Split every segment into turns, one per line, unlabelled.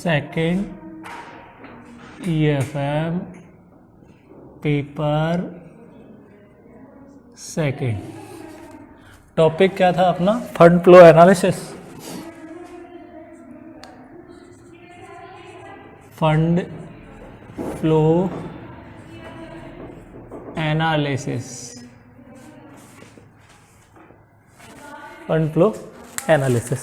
Second EFM paper second. Topic क्या था अपना? Fund flow analysis. Fund flow analysis. Fund flow analysis.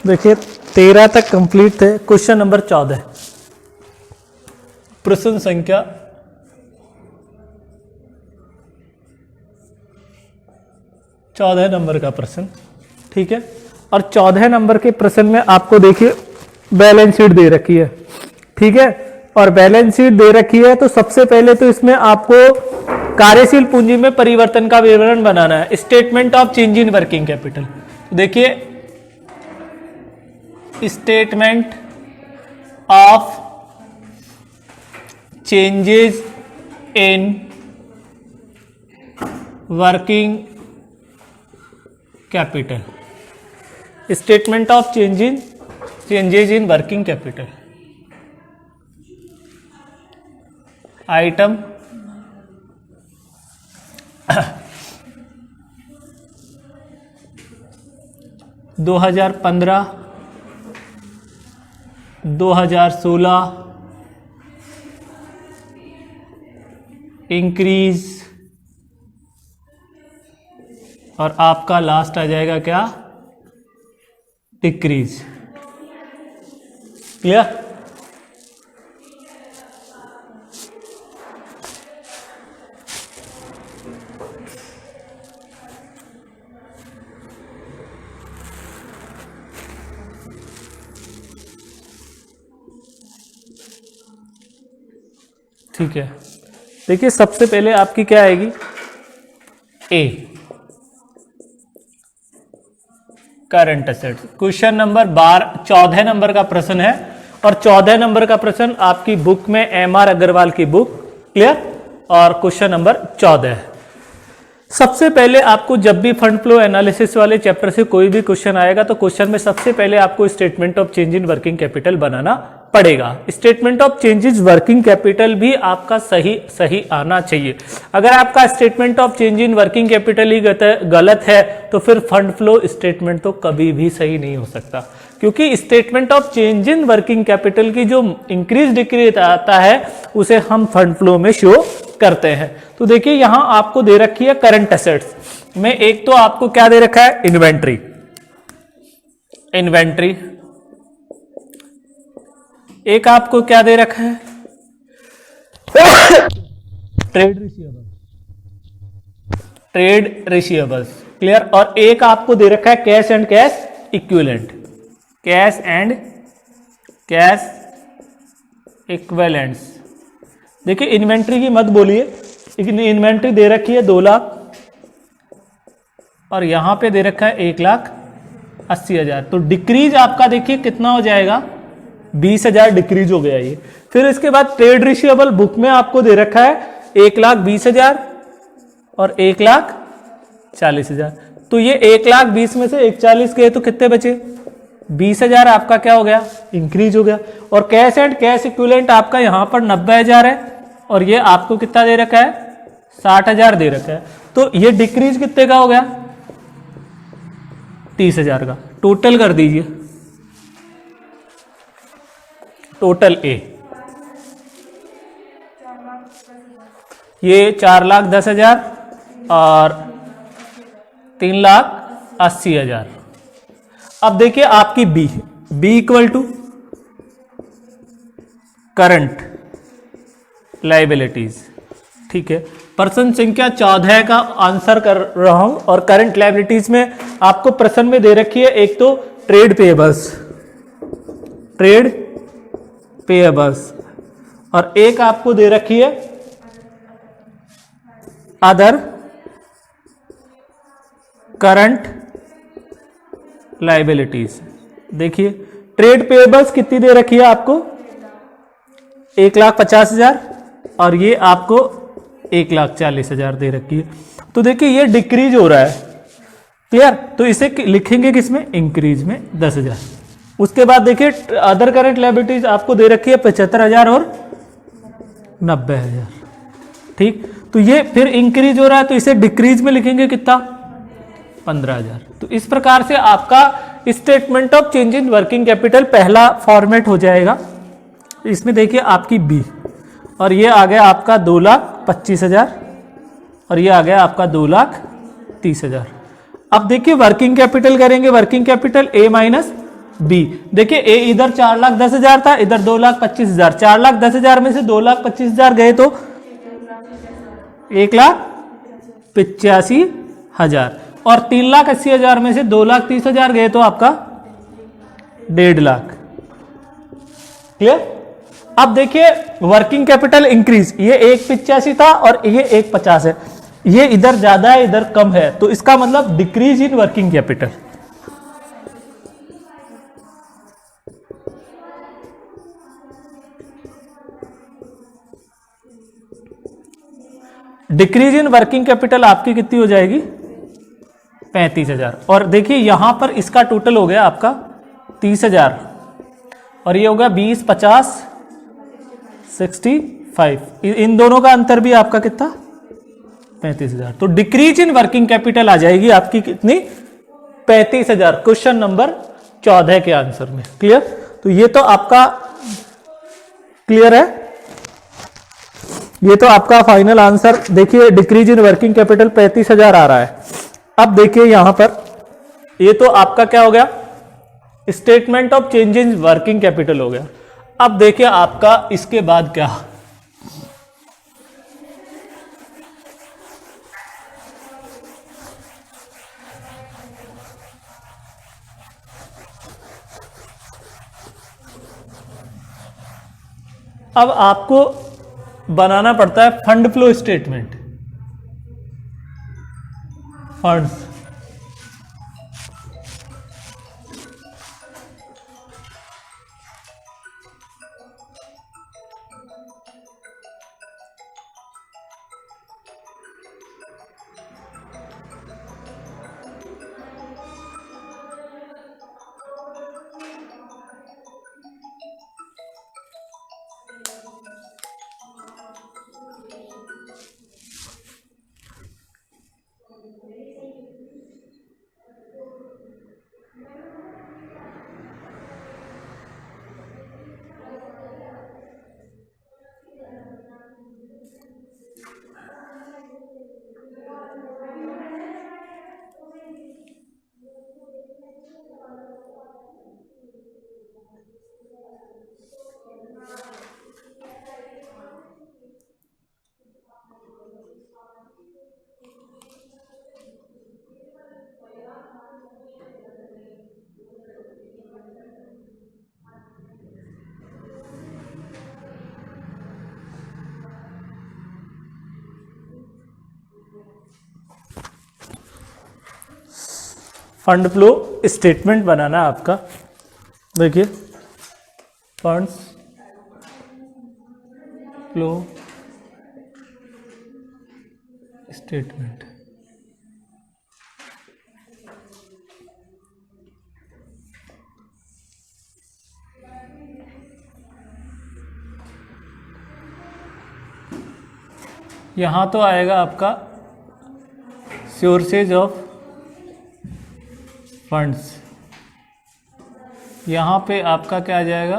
देखिए 13 तक कंप्लीट थे। क्वेश्चन नंबर 14, प्रश्न संख्या 14 नंबर का प्रश्न, ठीक है। और 14 नंबर के प्रश्न में आपको देखिए बैलेंस शीट दे रखी है, ठीक है। और बैलेंस शीट दे रखी है तो सबसे पहले तो इसमें आपको कार्यशील पूंजी में परिवर्तन का विवरण बनाना है, statement of change in working capital. देखिए statement of changes in working capital. Statement of changes in working capital. Item 2015, 2016 increase, और आपका लास्ट आ जाएगा क्या? डिक्रीज। क्लियर? ठीक है। देखिए सबसे पहले आपकी क्या आएगी? A, current assets. Question number 14 number का प्रश्न है, और 14 नंबर का प्रश्न आपकी बुक में MR अग्रवाल की बुक, क्लियर। और क्वेश्चन नंबर 14 है। सबसे पहले आपको जब भी फंड फ्लो एनालिसिस वाले चैप्टर से कोई भी क्वेश्चन आएगा तो क्वेश्चन में सबसे पहले आपको statement of change in working capital बनाना पड़ेगा। Statement of changes working capital भी आपका सही आना चाहिए। अगर आपका statement of change in working capital ही गलत है तो फिर फंड फ्लो स्टेटमेंट तो कभी भी सही नहीं हो सकता, क्योंकि statement of change in working capital की जो इंक्रीज डिक्रीज आता है उसे हम फंड फ्लो में शो करते हैं। तो देखिए यहां आपको दे रखी है करंट एसेट्स में, एक तो आपको क्या दे रखा है? इन्वेंट्री। एक आपको क्या दे रखा है? Trade receivables, clear. और एक आपको दे रखा है cash and cash equivalent. Cash and cash equivalents. देखिए इन्वेंट्री की मत बोलिए, लेकिन इन्वेंट्री दे रखी है 2 लाख, और यहां पे दे रखा है 1,80,000। तो डिक्रीज आपका देखिए कितना हो जाएगा? 20,000 डिक्रीज हो गया ये। फिर इसके बाद ट्रेड रिसीवेबल बुक में आपको दे रखा है 1,20,000 और 1,40,000। तो ये 1,20,000 में से 1,40,000 गए तो कितने बचे? 20,000 आपका क्या हो गया? इंक्रीज हो गया। और कैश एंड कैश इक्विवेलेंट आपका यहां पर 90,000 है, और ये आपको कितना दे रखा है? 60,000 दे रखा है। तो ये डिक्रीज कितने का हो गया? 30,000 का। टोटल कर दीजिए, टोटल ए ये 4,10,000 और 3,80,000। अब देखिए आपकी B equal to current liabilities, ठीक है। प्रश्न संख्या 14 का आंसर कर रहा हूं, और करंट लायबिलिटीज में आपको प्रश्न में दे रखी है एक तो ट्रेड पेएबल्स, और एक आपको दे रखी है अदर करंट लायबिलिटीज, देखिए ट्रेड पेबल्स कितनी दे रखी है आपको 1,50,000 और ये आपको 1,40,000 दे रखी है। तो देखिए ये डिक्रीज हो रहा है, क्लियर। तो इसे लिखेंगे किसमें, इंक्रीज में 10,000। उसके बाद देखिए अदर करंट लायबिलिटीज आपको दे रखी है 75,000 और 90,000, ठीक। तो ये फिर इंक्रीज हो रहा है तो इसे डिक्रीज में लिखेंगे कितना, 15,000। तो इस प्रकार से आपका statement of change in working capital पहला फॉर्मेट हो जाएगा। इसमें देखिए आपकी बी, और ये आ गया आपका 2,25,000 और ये आ गया आपका 2,30,000। अब देखिए वर्किंग कैपिटल करेंगे, working capital A minus B. देखिए ए इधर 4,10,000 था, इधर 2,25,000। 4,10,000 में से 2,25,000 गए तो 1,85,000 और 3,80,000 में से 2,30,000 गए तो आपका 1.5 लाख, क्लियर। अब देखिए वर्किंग कैपिटल इंक्रीज, ये 1,85 था और ये 1,50 है, ये इधर ज्यादा है इधर कम है, तो इसका मतलब decrease in working capital. Decrease in working capital आपकी कितनी हो जाएगी, 35,000। और देखिए यहां पर इसका टोटल हो गया आपका 30,000 और ये हो गया 20, 50, 65। इन दोनों का अंतर भी आपका कितना, 35,000। तो डिक्रीज इन वर्किंग कैपिटल आ जाएगी आपकी कितनी, 35,000। क्वेश्चन नंबर 14 के आंसर में, क्लियर। तो ये तो आपका क्लियर है, ये तो आपका फाइनल आंसर। देखिए डिक्रीज इन वर्किंग कैपिटल 35,000 आ रहा है। अब देखिए यहां पर ये तो आपका क्या हो गया, statement of change in working capital हो गया। अब देखिए आपका इसके बाद क्या, अब आपको बनाना पड़ता है fund flow statement. Funds, fund flow statement बनाना आपका। देखिए फंड्स फ्लो स्टेटमेंट, यहां तो आएगा आपका सोर्सेज ऑफ फंड्स, यहां पे आपका क्या आ जाएगा,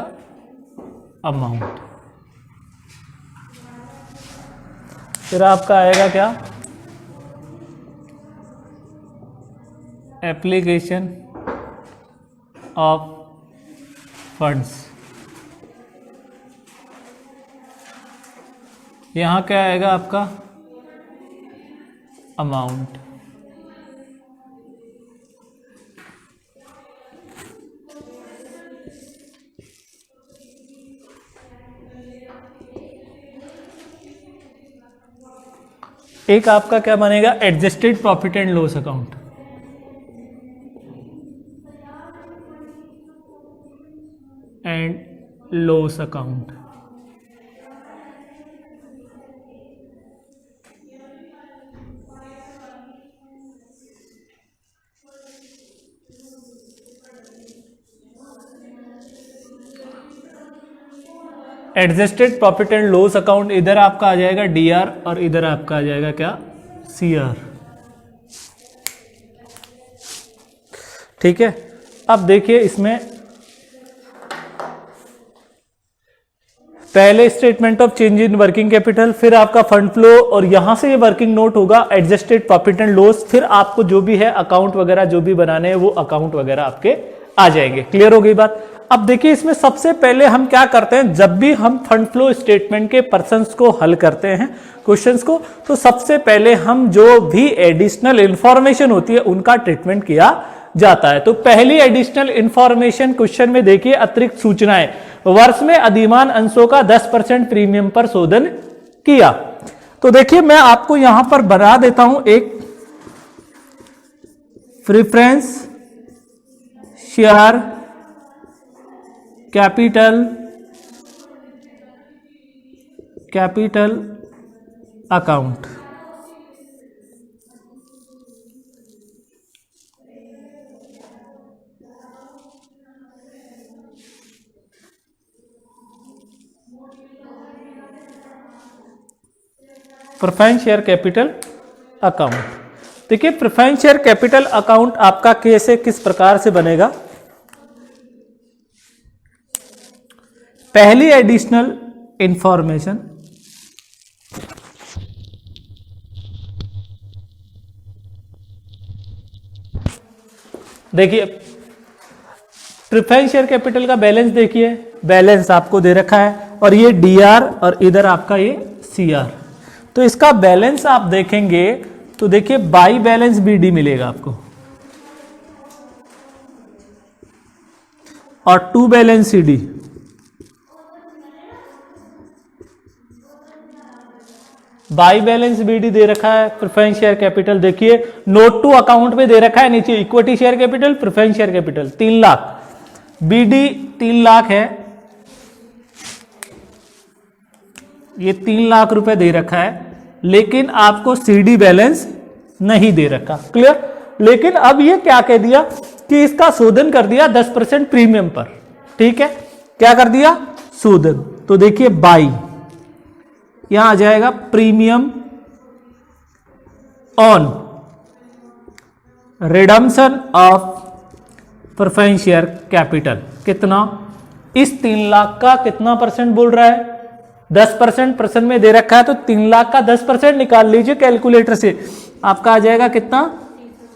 अमाउंट। फिर आपका आएगा क्या, एप्लीकेशन ऑफ फंड्स, यहां क्या आएगा आपका, अमाउंट। एक आपका क्या बनेगा, adjusted profit and loss account. And loss account. Adjusted profit and loss account, इधर आपका आ जाएगा डीआर और इधर आपका आ जाएगा क्या, सीआर। ठीक है, अब देखिए इसमें पहले statement of change in working capital, फिर आपका फंड फ्लो, और यहां से ये वर्किंग नोट होगा एडजस्टेड प्रॉफिट एंड लॉस, फिर आपको जो भी है अकाउंट वगैरह जो भी बनाने हैं वो अकाउंट वगैरह आपके आ जाएंगे। क्लियर हो गई बात। अब देखिए इसमें सबसे पहले हम क्या करते हैं, जब भी हम फंड फ्लो स्टेटमेंट के पर्संस को हल करते हैं क्वेश्चंस को, तो सबसे पहले हम जो भी एडिशनल इंफॉर्मेशन होती है उनका ट्रीटमेंट किया जाता है। तो पहली एडिशनल इंफॉर्मेशन क्वेश्चन में देखिए, अतिरिक्त सूचनाएं, वर्ष में अधिमान अंशों का 10% प्रीमियम पर शोधन किया। तो देखिए मैं आपको यहां पर बना देता हूं एक preference share capital account. Preference share capital account. देखिए प्रेफरेंस शेयर कैपिटल अकाउंट आपका कैसे, किस प्रकार से बनेगा। पहली एडिशनल इंफॉर्मेशन, देखिए प्रेफरेंस शेयर कैपिटल का बैलेंस देखिए, बैलेंस आपको दे रखा है और ये डीआर और इधर आपका ये सीआर। तो इसका बैलेंस आप देखेंगे तो देखिए बाई बैलेंस बीडी मिलेगा आपको और to balance CD. By balance BD दे रखा है, प्रेफरेंस शेयर कैपिटल देखिए नोट टू अकाउंट में दे रखा है नीचे, equity share capital, preference share capital 3 lakh, BD 3 lakh है, ये 3 लाख रुपए दे रखा है, लेकिन आपको सीडी बैलेंस नहीं दे रखा। क्लियर। लेकिन अब ये क्या कह दिया कि इसका शोधन कर दिया 10% प्रीमियम पर। ठीक है, क्या कर दिया, शोधन। तो देखिए बाई, यहां आ जाएगा premium on redemption of preference share capital. कितना, इस 3 लाख का कितना परसेंट बोल रहा है, 10% प्रश्न में दे रखा है, तो 3 लाख का 10% निकाल लीजिए कैलकुलेटर से, आपका आ जाएगा कितना,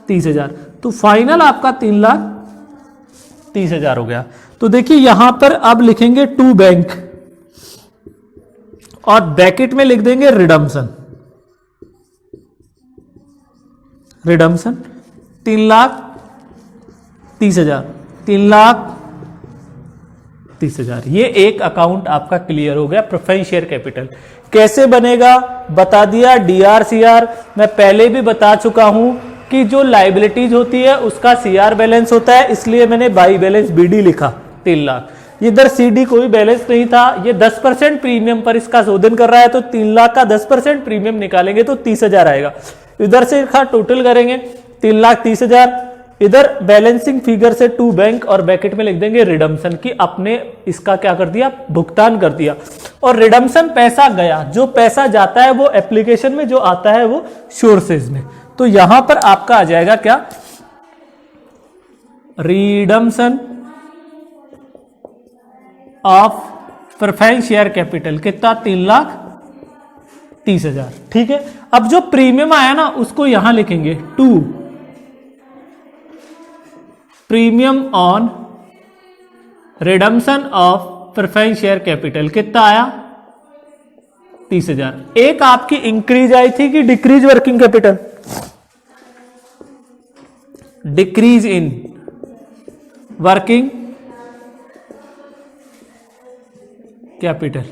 30,000। तो फाइनल आपका 3,30,000 हो गया। तो देखिए यहां पर अब लिखेंगे टू बैंक और ब्रैकेट में लिख देंगे रिडम्पशन, 3,30,000, 3,30,000। ये एक अकाउंट आपका क्लियर हो गया, प्रेफरेंस शेयर कैपिटल। कैसे बनेगा बता दिया, डीआर सीआर मैं पहले भी बता चुका हूं कि जो लायबिलिटीज होती है उसका सीआर बैलेंस होता है, इसलिए मैंने बाई बैलेंस बीडी लिखा 3 लाख। इधर सीडी कोई बैलेंस नहीं था, ये 10% प्रीमियम पर इसका शोधन कर रहा है, तो 3 लाख का 10% प्रीमियम निकालेंगे तो 30,000 आएगा। इधर से टोटल करेंगे 3,30,000, इधर बैलेंसिंग फिगर से टू बैंक और ब्रैकेट में लिख देंगे रिडम्पशन की आपने इसका क्या कर दिया, भुगतान कर दिया। और रिडम्पशन पैसा गया, जो पैसा जाता है वो एप्लीकेशन में, जो आता है वो सोर्सेज में। तो यहां पर आपका आ जाएगा क्या, redemption of preference share capital कितना, 3,30,000। ठीक है, अब जो प्रीमियम आया ना उसको यहां लिखेंगे to premium on redemption of preference share capital कितना आया, 30,000। एक आपकी इंक्रीज आई थी कि decrease working capital, decrease in working capital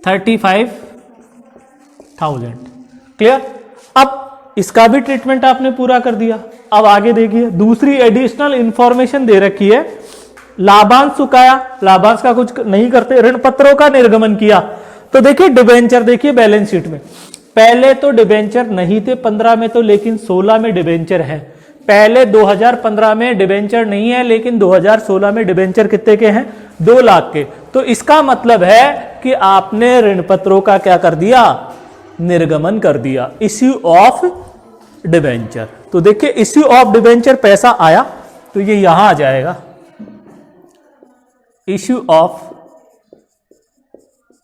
35,000। Clear. अब इसका भी ट्रीटमेंट आपने पूरा कर दिया। अब आगे देखिए दूसरी एडिशनल इंफॉर्मेशन दे रखी है, लाभांश चुकाया, लाभांश का कुछ नहीं करते, ऋण पत्रों का निर्गमन किया। तो देखिए डिबेंचर, देखिए बैलेंस शीट में पहले तो डिबेंचर नहीं थे 15 में तो, लेकिन 16 में डिबेंचर है। पहले 2015 में डिबेंचर नहीं है, लेकिन 2016 में डिबेंचर कितने के हैं? 2 लाख के। तो इसका मतलब है कि आपने ऋण पत्रों का क्या कर दिया? निर्गमन कर दिया, इश्यू ऑफ डिबेंचर। तो देखिए इश्यू ऑफ डिबेंचर पैसा आया तो ये यहां आ जाएगा, इश्यू ऑफ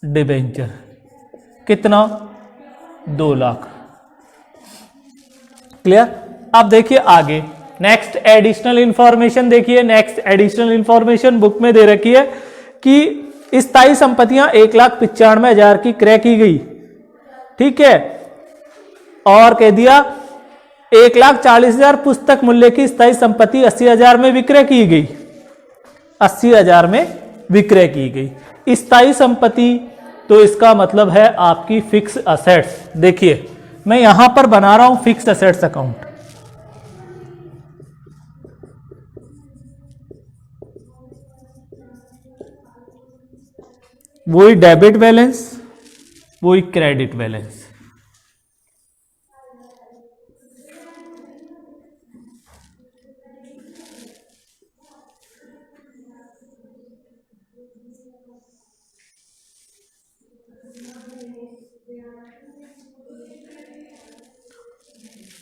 डिबेंचर कितना? 2 लाख। क्लियर? अब देखिए आगे नेक्स्ट एडिशनल इंफॉर्मेशन, देखिए नेक्स्ट एडिशनल इंफॉर्मेशन बुक में दे रखी है कि स्थायी संपत्तियां 1,95,000 की क्रय की गई, ठीक है, और कह दिया 1,40,000 पुस्तक मूल्य की स्थायी संपत्ति 80,000 में विक्रय की गई, 80,000 में विक्रय की गई स्थायी संपत्ति। तो इसका मतलब है आपकी फिक्स असेट्स। देखिए मैं यहां पर बना रहा हूं फिक्स असेट्स अकाउंट, वही डेबिट बैलेंस, वही क्रेडिट बैलेंस।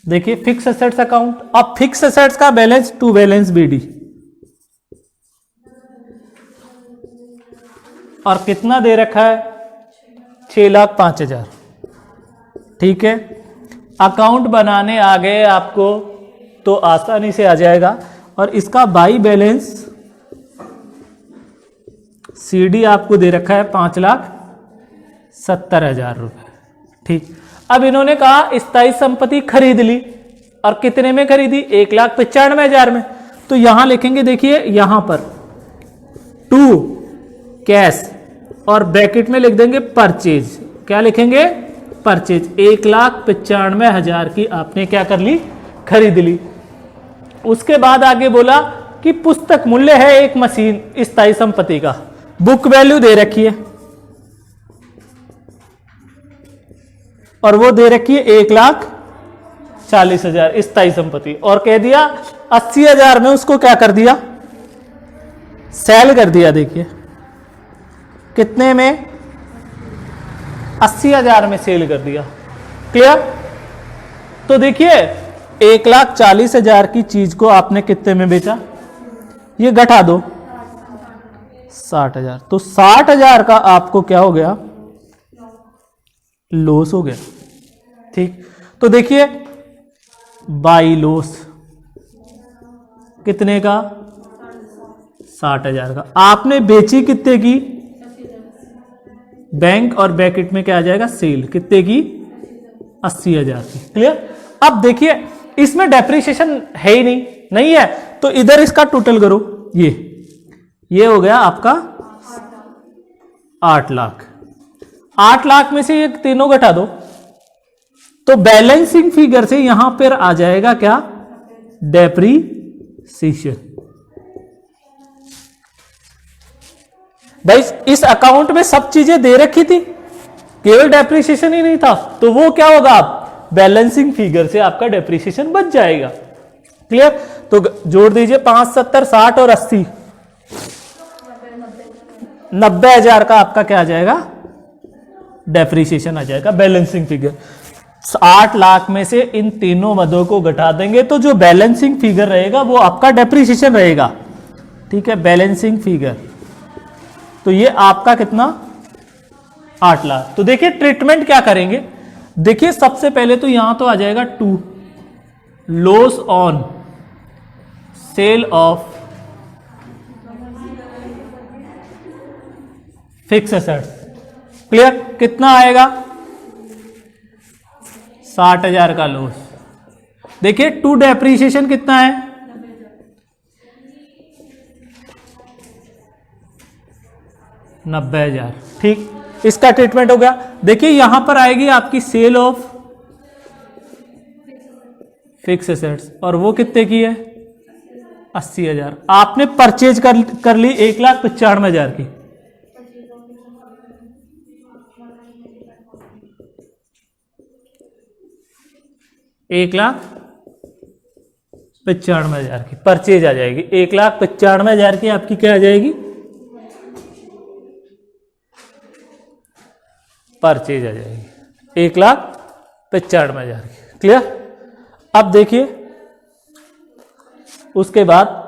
देखिए फिक्स एसेट्स अकाउंट, अब फिक्स एसेट्स का बैलेंस टू बैलेंस बीडी, और कितना दे रखा है? 6,05,000, ठीक है। अकाउंट बनाने आ गए आपको तो आसानी से आ जाएगा। और इसका बाई बैलेंस सीडी आपको दे रखा है 5,70,000 रुपए, ठीक। अब इन्होंने कहा स्थायी संपत्ति खरीद ली, और कितने में खरीदी? 1,95,000 में। तो यहां लिखेंगे, देखिए यहां पर टू कैश, और ब्रैकेट में लिख देंगे परचेज। क्या लिखेंगे? परचेज। 1,95,000 की आपने क्या कर ली? खरीद ली। उसके बाद आगे बोला कि पुस्तक मूल्य है एक मशीन स्थायी संपत्ति का, बुक वैल्यू दे रखी है, और वो दे रखी है 1,40,000 स्थायी संपत्ति, और कह दिया 80,000 में उसको क्या कर दिया? सेल कर दिया। देखिए कितने में? 80,000 में सेल कर दिया। क्लियर? तो देखिए 1,40,000 की चीज को आपने कितने में बेचा? ये घटा दो 60,000। तो 60,000 का आपको क्या हो गया? लॉस हो गया, ठीक। तो देखिए बाई लॉस कितने का? 60,000 का। आपने बेची कितने की? बैंक और ब्रैकेट में क्या आ जाएगा? सेल। कितने की? 80,000 की। क्लियर? अब देखिए इसमें डेप्रिसिएशन है ही नहीं है, तो इधर इसका टोटल करो। ये हो गया आपका 8 लाख। 8 लाख में से ये तीनों घटा दो, तो बैलेंसिंग फिगर से यहां पर आ जाएगा क्या? डेप्रिसिएशन। भाई इस अकाउंट में सब चीजें दे रखी थी, केवल डेप्रिसिएशन ही नहीं था, तो वो क्या होगा? आप बैलेंसिंग फिगर से आपका डेप्रिसिएशन बच जाएगा। क्लियर? तो जोड़ दीजिए 5, 70, 60 और 80, 90,000 का आपका क्या आ जाएगा? डेप्रिसिएशन आ जाएगा, बैलेंसिंग फिगर। 8 लाख में से इन तीनों मदों को घटा देंगे तो जो बैलेंसिंग फिगर रहेगा वो आपका डेप्रिसिएशन रहेगा, ठीक है। बैलेंसिंग फिगर, तो ये आपका कितना? 8 लाख। तो देखिए ट्रीटमेंट क्या करेंगे? देखिए सबसे पहले तो यहां तो आ जाएगा 2 loss on sale of fix assets. Clear? कितना आएगा? 60,000 का लॉस। देखिए टू डेप्रिसिएशन कितना है? 90,000, ठीक। इसका ट्रीटमेंट हो गया। देखिए यहां पर आएगी आपकी सेल ऑफ फिक्स एसेट्स, और वो कितने की है? 80,000। आपने परचेज कर ली 1,95,000 की। एक 1,95,000 की परचेज आ जाएगी। 1,95,000 की आपकी क्या आ जाएगी? परचेज आ जाएगी 1,95,000 की। क्लियर? अब देखिए उसके बाद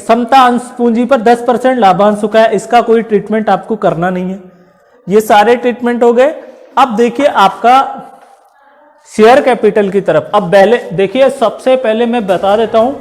समता अंश पूंजी पर 10% लाभांश चुका है, इसका कोई ट्रीटमेंट आपको करना नहीं है। ये सारे ट्रीटमेंट हो गए। अब देखिए आपका शेयर कैपिटल की तरफ। अब पहले देखिए, सबसे पहले मैं बता देता हूं,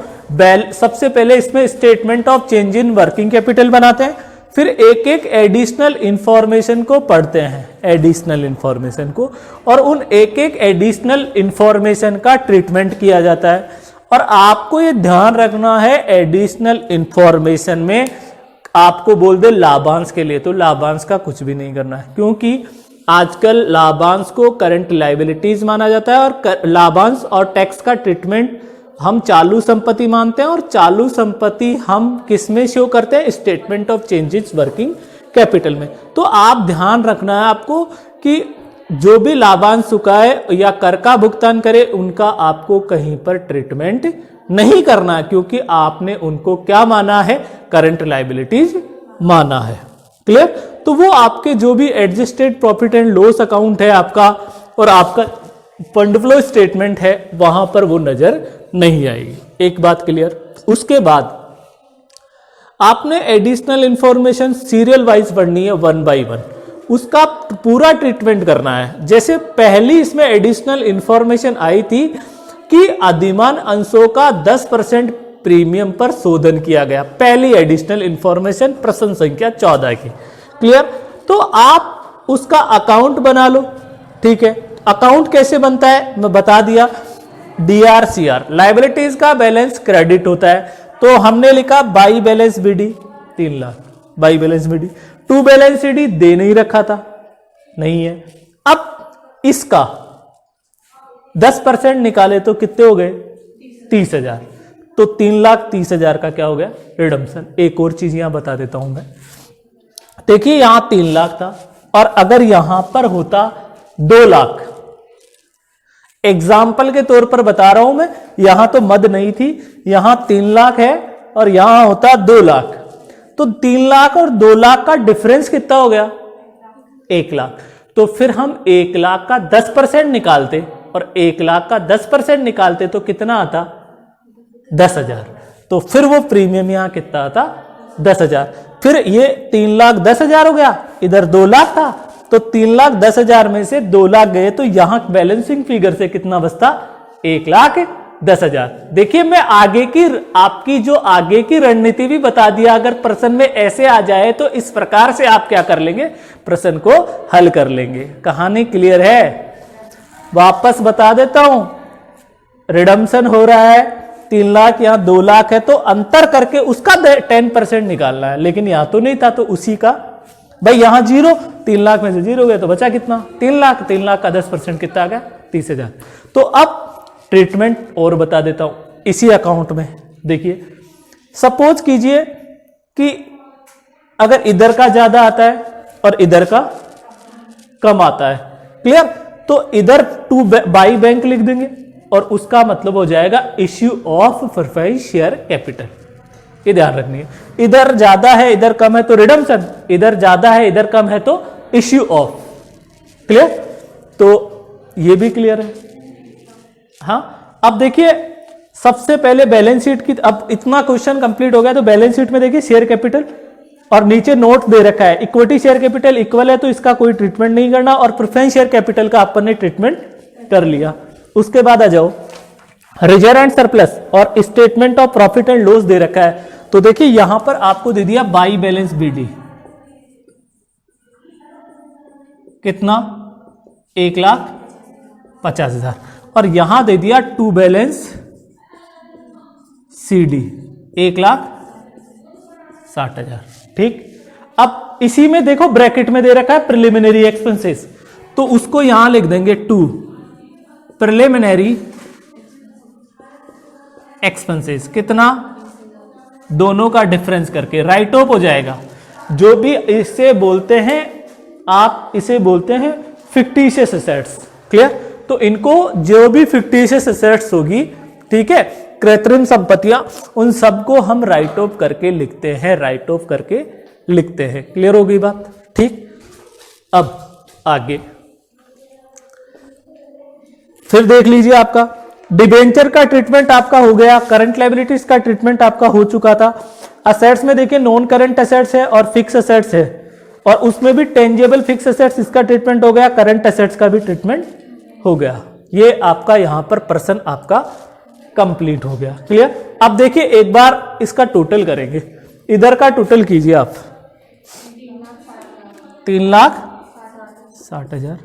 सबसे पहले इसमें statement of change in working capital बनाते हैं, फिर एक एक एडिशनल इंफॉर्मेशन को पढ़ते हैं, एडिशनल इंफॉर्मेशन को, और उन एक एक एडिशनल इंफॉर्मेशन का ट्रीटमेंट किया जाता है। और आपको ये ध्यान रखना है, एडिशनल इंफॉर्मेशन में आपको बोल दे लाभांश के लिए, तो लाभांश का कुछ भी नहीं करना है, क्योंकि आजकल लाभांश को करंट लायबिलिटीज माना जाता है, और लाभांश और टैक्स का ट्रीटमेंट हम चालू संपत्ति मानते हैं, और चालू संपत्ति हम किस में शो करते हैं? Statement of changes working capital में। तो आप ध्यान रखना है आपको कि जो भी लाभांश चुकाए या कर का भुगतान करे, उनका आपको कहीं पर ट्रीटमेंट नहीं करना है, क्योंकि आपने उनको क्या माना है? करंट लायबिलिटीज माना है। क्लियर? तो वो आपके जो भी adjusted profit and loss account है आपका, और आपका फंड फ्लो स्टेटमेंट है, वहां पर वो नजर नहीं आएगी। एक बात क्लियर? उसके बाद आपने एडिशनल इंफॉर्मेशन सीरियल वाइज पढ़नी है, 1 by 1, उसका पूरा ट्रीटमेंट करना है। जैसे पहली इसमें एडिशनल इंफॉर्मेशन आई थी कि अधिमान अंशों का 10% प्रीमियम पर शोधन किया गया, पहली एडिशनल इंफॉर्मेशन प्रश्न संख्या 14 की। क्लियर? तो आप उसका अकाउंट बना लो। ठीक है, अकाउंट कैसे बनता है मैं बता दिया, DRCR, लायबिलिटीज का बैलेंस क्रेडिट होता है, तो हमने लिखा by balance BD 3 lakh, by balance BD। To balance CD दे नहीं रखा था, नहीं है। अब इसका 10% निकाले तो कितने हो गए? 30,000। तो 3,30,000 का क्या हो गया? रिडम्पशन। एक और चीज यहां बता देता हूं मैं, देखिए यहां 3 लाख था, और अगर यहां पर होता 2 लाख, एग्जाम्पल के तौर पर बता रहा हूं मैं, यहां तो मद नहीं थी, यहां 3 लाख है और यहां होता 2 लाख, तो 3 लाख और 2 लाख का डिफरेंस कितना हो गया? 1 लाख। तो फिर हम 1 लाख का 10% निकालते, और 1 लाख का 10% निकालते तो कितना आता? 10,000। तो फिर वो प्रीमियम यहां कितना आता? 10,000। फिर ये 3,10,000 हो गया, इधर 2 लाख था, तो 3,10,000 में से 2 लाख गए, तो यहां बैलेंसिंग फिगर से कितना बचता? 1,10,000। देखिए मैं आगे की आपकी जो आगे की रणनीति भी बता दिया, अगर प्रश्न में ऐसे आ जाए तो इस प्रकार से आप क्या कर लेंगे? प्रश्न को हल कर लेंगे। कहानी क्लियर है? वापस बता देता हूं, रिडम्पशन हो रहा है, 3 लाख यहां 2 लाख है, तो अंतर करके उसका 10% निकालना है, लेकिन यहां तो नहीं था, तो उसी का भाई यहां 0, 3 लाख में से 0 गया तो बचा कितना? 3 लाख। 3 लाख का 10% कितना आ गया? 30,000। तो अब ट्रीटमेंट और बता देता हूं इसी अकाउंट में। देखिए सपोज कीजिए कि अगर इधर का ज्यादा आता है और इधर का कम आता है, क्लियर? तो इधर टू बाई बैंक लिख देंगे, और उसका मतलब हो जाएगा issue of preference share capital. ये ध्यान रखनी है, इधर ज्यादा है इधर कम है तो रिडम्पशन, इधर ज्यादा है इधर कम है तो इश्यू ऑफ। क्लियर? तो ये भी क्लियर है। हाँ, अब देखिए सबसे पहले बैलेंस शीट की, अब इतना क्वेश्चन कंप्लीट हो गया, तो बैलेंस शीट में देखिए शेयर कैपिटल, और नीचे नोट दे रखा है इक्विटी शेयर कैपिटल इक्वल है, तो इसका कोई ट्रीटमेंट नहीं करना, और प्रेफरेंस शेयर कैपिटल का अपन ने ट्रीटमेंट कर लिया। उसके बाद आ जाओ रिजर्व एंड सरप्लस, और statement of profit and loss दे रखा है, तो देखिए यहां पर आपको दे दिया बाई बैलेंस BD कितना? 1,50,000, और यहां दे दिया टू बैलेंस CD 1,60,000। ठीक, अब इसी में देखो ब्रैकेट में दे रखा है प्रिलिमिनरी एक्सपेंसेस, तो उसको यहां लिख देंगे 2 प्रिलिमिनरी एक्सपेंसेस, कितना, दोनों का डिफरेंस करके राइट ऑफ हो जाएगा। जो भी इसे बोलते हैं, आप इसे बोलते हैं फिक्टिशियस एसेट्स। क्लियर? तो इनको जो भी फिक्टिशियस एसेट्स होगी, ठीक है, कृत्रिम संपत्तियां, उन सबको हम राइट ऑफ करके लिखते हैं, राइट ऑफ करके लिखते हैं। क्लियर हो गई बात? ठीक। अब आगे फिर देख लीजिए, आपका डिबेंचर का ट्रीटमेंट आपका हो गया, करंट लायबिलिटीज का ट्रीटमेंट आपका हो चुका था। असेट्स में देखिए नॉन करंट असेट्स है और फिक्स असेट्स है, और उसमें भी टेंजेबल फिक्स असेट्स, इसका ट्रीटमेंट हो गया, करंट असेट्स का भी ट्रीटमेंट हो गया। ये आपका यहां पर पर्सन आपका कंप्लीट हो गया। क्लियर? अब देखिए एक बार इसका टोटल करेंगे, इधर का टोटल कीजिए आप, 3,60,000।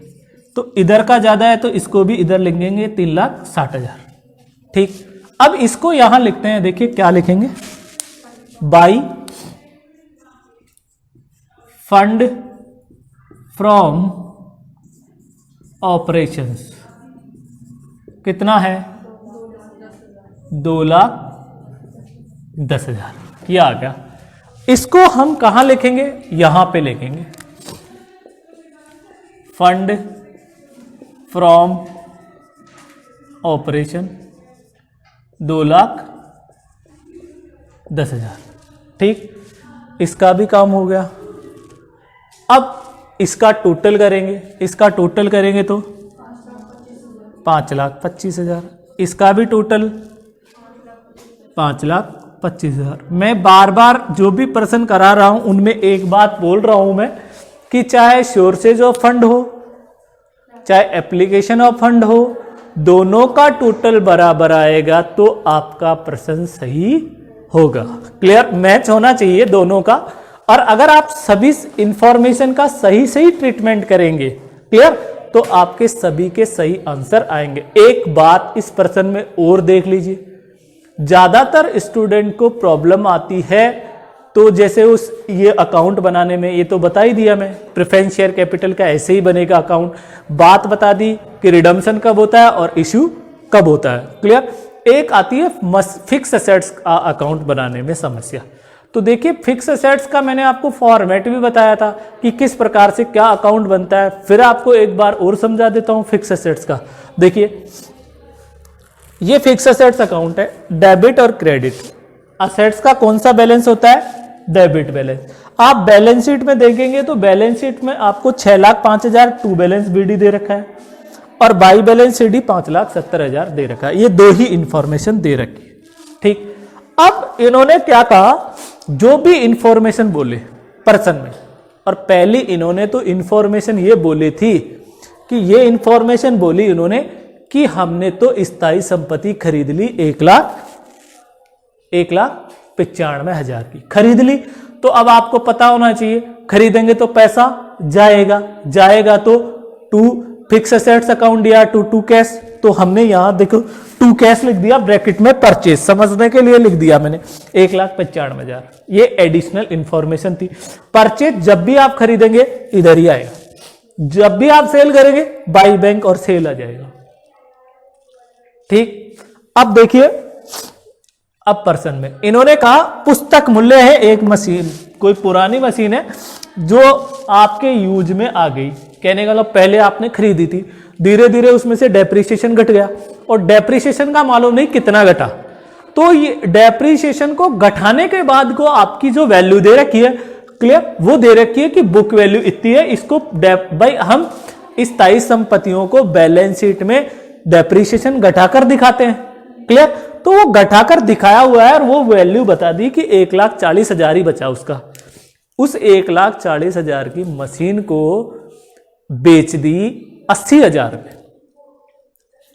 तो इधर का ज्यादा है तो इसको भी इधर लिखेंगे 3,60,000। ठीक। अब इसको यहां लिखते हैं, देखिए क्या लिखेंगे, बाई फंड फ्रॉम ऑपरेशंस, कितना है, 2,10,000। ये आ गया। इसको हम कहां लिखेंगे, यहां पे लिखेंगे, फंड फ्रॉम ऑपरेशन 2,10,000। ठीक, इसका भी काम हो गया। अब इसका टोटल करेंगे, इसका टोटल करेंगे तो 5,25,000, इसका भी टोटल 5,25,000। मैं बार बार जो भी पर्सन करा रहा हूं उनमें एक बात बोल रहा हूं मैं, कि चाहे सोर्सेज ऑफ फंड हो, चाहे एप्लीकेशन ऑफ फंड हो, दोनों का टोटल बराबर आएगा तो आपका प्रश्न सही होगा। क्लियर? मैच होना चाहिए दोनों का। और अगर आप सभी इंफॉर्मेशन का सही सही ट्रीटमेंट करेंगे, क्लियर, तो आपके सभी के सही आंसर आएंगे। एक बात इस प्रश्न में और देख लीजिए, ज्यादातर स्टूडेंट को प्रॉब्लम आती है, तो जैसे उस ये अकाउंट बनाने में, ये तो बता ही दिया मैं, प्रेफरेंस शेयर कैपिटल का ऐसे ही बनेगा अकाउंट, बात बता दी कि रिडम्पशन कब होता है और इश्यू कब होता है। क्लियर? एक आती है फिक्स एसेट्स का अकाउंट बनाने में समस्या। तो देखिए फिक्स एसेट्स का मैंने आपको फॉर्मेट भी बताया था कि किस प्रकार से क्या अकाउंट बनता है, फिर आपको एक बार और समझा देता हूं फिक्स एसेट्स का। देखिए ये फिक्स एसेट्स अकाउंट है, डेबिट और क्रेडिट। असेट्स का कौन सा बैलेंस होता है, डेबिट बैलेंस। आप बैलेंस शीट में देखेंगे तो बैलेंस शीट में आपको 6,05,000 टू बैलेंस बीडी दे रखा है और बाई बैलेंस सीडी 5,70,000 दे रखा है। ये दो ही इंफॉर्मेशन दे रखी है। ठीक। अब इन्होंने क्या कहा, जो भी इंफॉर्मेशन बोले पर्सन में, और पहली इन्होंने तो इंफॉर्मेशन ये बोली थी कि ये इंफॉर्मेशन बोली इन्होंने कि हमने तो स्थायी संपत्ति खरीद ली 1,95,000 की खरीद ली। तो अब आपको पता होना चाहिए, खरीदेंगे तो पैसा जाएगा तो टू फिक्स एसेट्स अकाउंट या टू कैश। तो हमने यहां देखो टू कैश लिख दिया, ब्रैकेट में परचेज समझने के लिए लिख दिया मैंने 1,95,000। ये एडिशनल इंफॉर्मेशन थी। परचेज जब भी आप खरीदेंगे इधर ही आएगा, जब भी आप सेल करेंगे बाई बैंक और सेल आ जाएगा। ठीक। अब देखिए, अब पर्सन में इन्होंने कहा पुस्तक मूल्य है एक मशीन, कोई पुरानी मशीन है जो आपके यूज में आ गई। कहने का मतलब पहले आपने खरीदी थी, धीरे धीरे उसमें से डेप्रिसिएशन घट गया और डेप्रिसिएशन का मालूम नहीं कितना घटा। तो ये डेप्रिसिएशन को घटाने के बाद को आपकी जो वैल्यू दे रखी है, क्लियर, वो दे रखी है कि बुक वैल्यू इतनी है। इसको भाई हम स्थायी संपत्तियों को बैलेंस शीट में डेप्रिसिएशन घटाकर दिखाते हैं। क्लियर? तो वो घटाकर दिखाया हुआ है और वो वैल्यू बता दी कि 1,40,000 ही बचा उसका। उस 1,40,000 की मशीन को बेच दी 80,000 में।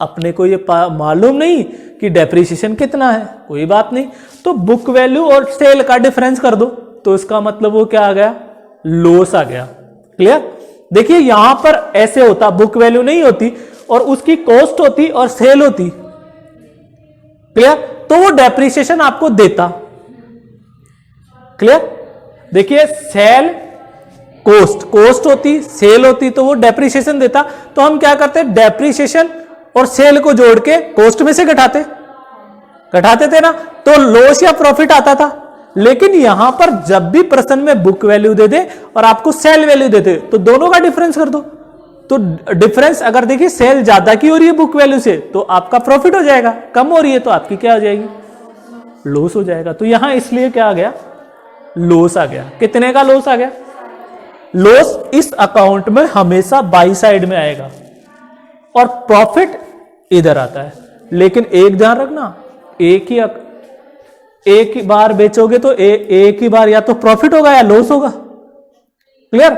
अपने को ये मालूम नहीं कि डेप्रिसिएशन कितना है, कोई बात नहीं, तो बुक वैल्यू और सेल का डिफरेंस कर दो, तो इसका मतलब वो क्या आ गया, लॉस आ गया। क्लियर? देखिए यहां पर ऐसे होता, बुक वैल्यू नहीं होती और उसकी कॉस्ट होती और सेल होती। क्लियर? तो वो डेप्रिसिएशन आपको देता। क्लियर? देखिए सेल कॉस्ट होती, सेल होती, तो वो डेप्रिसिएशन देता। तो हम क्या करते हैं, डेप्रिसिएशन और सेल को जोड़ के कॉस्ट में से घटाते। घटाते थे ना, तो लॉस या प्रॉफिट आता था। लेकिन यहां पर जब भी प्रश्न में बुक वैल्यू दे दे और आपको सेल वैल्यू दे दे, तो दोनों का डिफरेंस कर दो। तो डिफरेंस अगर देखिए सेल ज्यादा की हो रही है बुक वैल्यू से, तो आपका प्रॉफिट हो जाएगा, कम हो रही है तो आपकी क्या हो जाएगी, लॉस हो जाएगा। तो यहां इसलिए क्या आ गया, लॉस आ गया। कितने का लॉस आ गया, लॉस इस अकाउंट में हमेशा बाई साइड में आएगा और प्रॉफिट इधर आता है। लेकिन एक ध्यान रखना, एक ही बार बेचोगे तो एक ही बार या तो प्रॉफिट होगा या लॉस होगा। क्लियर?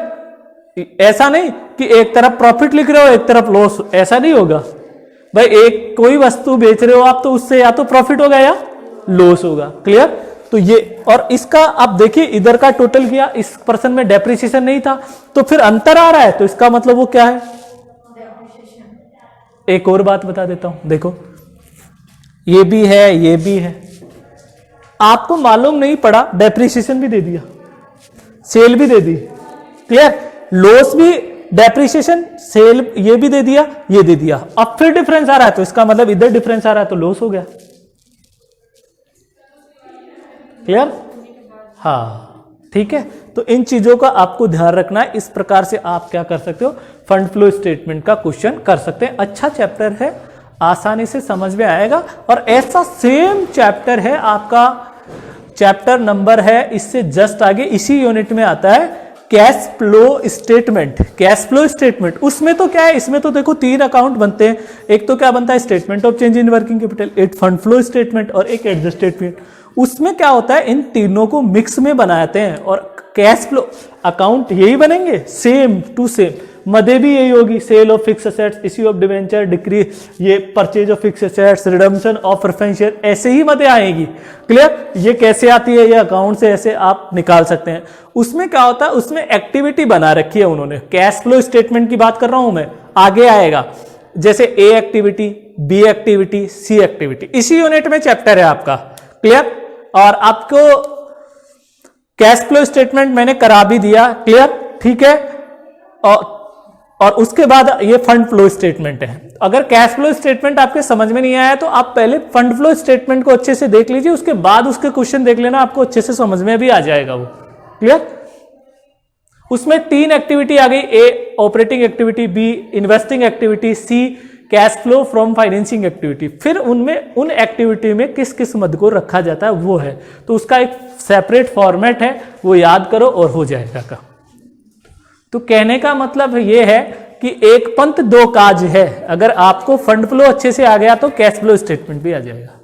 ऐसा नहीं कि एक तरफ प्रॉफिट लिख रहे हो एक तरफ लॉस, ऐसा नहीं होगा भाई। एक कोई वस्तु बेच रहे हो आप तो उससे या तो प्रॉफिट होगा या लॉस होगा। क्लियर? तो ये और इसका आप देखिए इधर का टोटल किया, इस पर्सन में डेप्रिसिएशन नहीं था तो फिर अंतर आ रहा है, तो इसका मतलब वो क्या है, एक और बात बता देता हूं, देखो ये भी है ये भी है, आपको मालूम नहीं पड़ा डेप्रिसिएशन भी दे दिया, सेल भी दे दी। क्लियर? लॉस भी, डेप्रिसिएशन, सेल ये भी दे दिया, ये दे दिया। अब फिर डिफरेंस आ रहा है तो इसका मतलब इधर डिफरेंस आ रहा है तो लॉस हो गया। क्लियर? हाँ, ठीक है। तो इन चीजों का आपको ध्यान रखना है। इस प्रकार से आप क्या कर सकते हो, फंड फ्लो स्टेटमेंट का क्वेश्चन कर सकते हैं। अच्छा चैप्टर है, आसानी से समझ में आएगा। और ऐसा सेम चैप्टर है आपका, चैप्टर नंबर है इससे जस्ट आगे इसी यूनिट में आता है cash flow statement. Cash flow statement उसमें तो क्या है, इसमें तो देखो 3 अकाउंट बनते हैं। एक तो क्या बनता है, statement of change in working capital, एक फंड फ्लो स्टेटमेंट और एक एडजस्ट स्टेटमेंट। उसमें क्या होता है, इन तीनों को मिक्स में बनाते हैं और कैश फ्लो अकाउंट यही बनेंगे, सेम टू सेम। मदे भी यही होगी, sale of fix assets, issue of debenture, decrease, ये purchase of fix assets, redemption of preference share, ऐसे ही मदे आएगी। क्लियर? ये कैसे आती है, ये अकाउंट से ऐसे आप निकाल सकते हैं। उसमें क्या होता है, उसमें एक्टिविटी बना रखी है उन्होंने। कैश फ्लो स्टेटमेंट की बात कर रहा हूं मैं, आगे आएगा जैसे ए एक्टिविटी, बी एक्टिविटी, सी एक्टिविटी, इसी यूनिट में चैप्टर है आपका। क्लियर? और आपको कैश फ्लो स्टेटमेंट मैंने करा भी दिया। क्लियर? ठीक है। और उसके बाद ये फंड फ्लो स्टेटमेंट है। अगर कैश फ्लो स्टेटमेंट आपके समझ में नहीं आया तो आप पहले फंड फ्लो स्टेटमेंट को अच्छे से देख लीजिए, उसके बाद उसके क्वेश्चन देख लेना, आपको अच्छे से समझ में भी आ जाएगा वो। क्लियर? उसमें 3 एक्टिविटी आ गई, A operating activity, B investing activity, C cash flow from financing activity. फिर उनमें उन एक्टिविटी में किस किस मद को रखा जाता है वो है, तो उसका एक सेपरेट फॉर्मेट है, वो याद करो और हो जाएगा का। तो कहने का मतलब ये है कि एक पंथ दो काज है। अगर आपको फंड फ्लो अच्छे से आ गया तो कैश फ्लो स्टेटमेंट भी आ जाएगा।